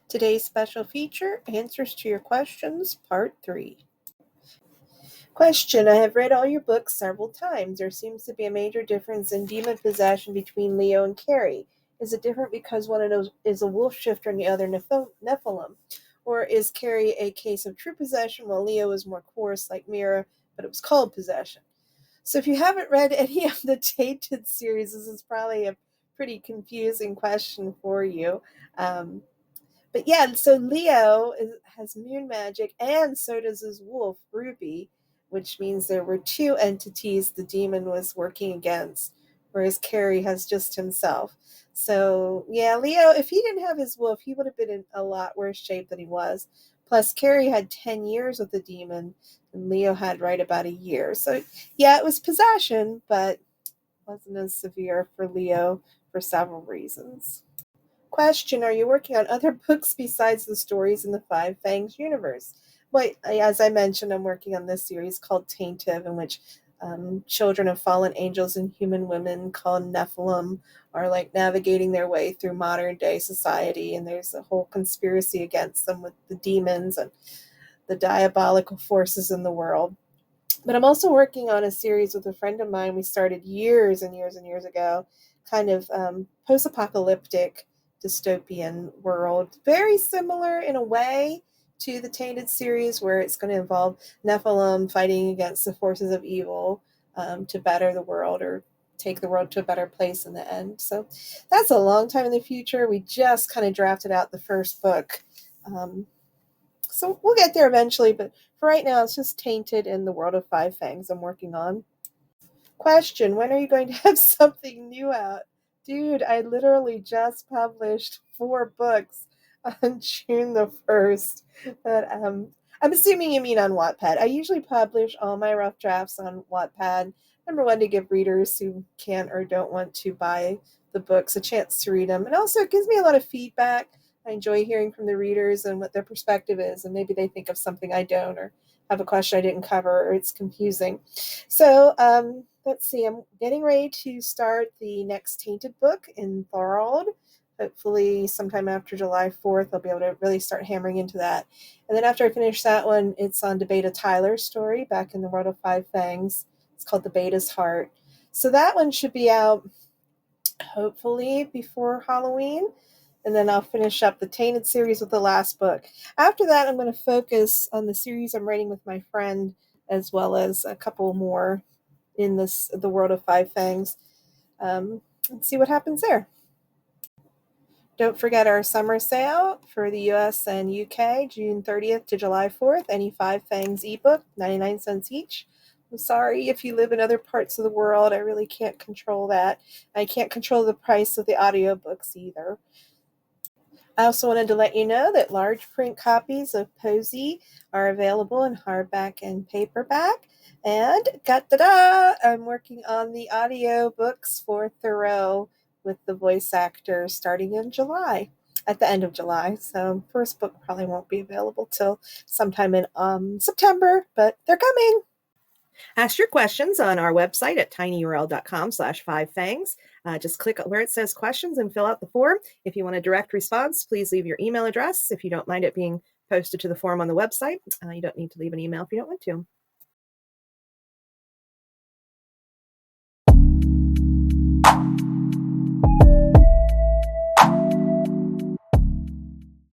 Today's special feature, Answers to Your Questions, Part 3. Question: I have read all your books several times. There seems to be a major difference in demon possession between Leo and Carrie. Is it different because one of those is a wolf shifter and the other Nephilim? Or is Carrie a case of true possession while Leo is more coarse like Mira, but it was called possession? So if you haven't read any of the Tainted series, this is probably a pretty confusing question for you. But yeah, so Leo has moon magic, and so does his wolf, Ruby, which means there were two entities the demon was working against, whereas Carrie has just himself. So yeah, Leo, if he didn't have his wolf, he would have been in a lot worse shape than he was. Plus, Carrie had 10 years with the demon, and Leo had right about a year. So yeah, it was possession, but wasn't as severe for Leo for several reasons. Question: are you working on other books besides the stories in the Five Fangs universe? Well, as I mentioned, I'm working on this series called Tainted, in which children of fallen angels and human women called Nephilim are like navigating their way through modern day society, and there's a whole conspiracy against them with the demons and the diabolical forces in the world. But I'm also working on a series with a friend of mine we started years and years and years ago, kind of post-apocalyptic dystopian world. Very similar in a way to the Tainted series, where it's going to involve Nephilim fighting against the forces of evil to better the world or take the world to a better place in the end. So that's a long time in the future. We just kind of drafted out the first book. So we'll get there eventually, but for right now, it's just Tainted in the world of Five Fangs I'm working on. Question: when are you going to have something new out? Dude, I literally just published 4 books on June the 1st. But I'm assuming you mean on Wattpad. I usually publish all my rough drafts on Wattpad. Number one, to give readers who can't or don't want to buy the books a chance to read them. And also, it gives me a lot of feedback. I enjoy hearing from the readers and what their perspective is, and maybe they think of something I don't, or have a question I didn't cover, or it's confusing. So let's see, I'm getting ready to start the next Tainted book enthralled. Hopefully sometime after July 4th, I'll be able to really start hammering into that. And then after I finish that one, it's on to Beta Tyler's story back in the world of Five Fangs. It's called The Beta's Heart. So that one should be out hopefully before Halloween. And then I'll finish up the Tainted series with the last book. After that, I'm going to focus on the series I'm writing with my friend, as well as a couple more in the world of Five Fangs, and see what happens there. Don't forget our summer sale for the US and UK, June 30th to July 4th. Any Five Fangs ebook, 99 cents each. I'm sorry if you live in other parts of the world. I really can't control that. I can't control the price of the audiobooks either. I also wanted to let you know that large print copies of Posy are available in hardback and paperback. And I'm working on the audiobooks for Thoreau with the voice actor starting in July, at the end of July. So first book probably won't be available till sometime in September, but they're coming. Ask your questions on our website at tinyurl.com/5fangs. Just click where it says questions and fill out the form. If you want a direct response, please leave your email address. If you don't mind it being posted to the form on the website, you don't need to leave an email if you don't want to.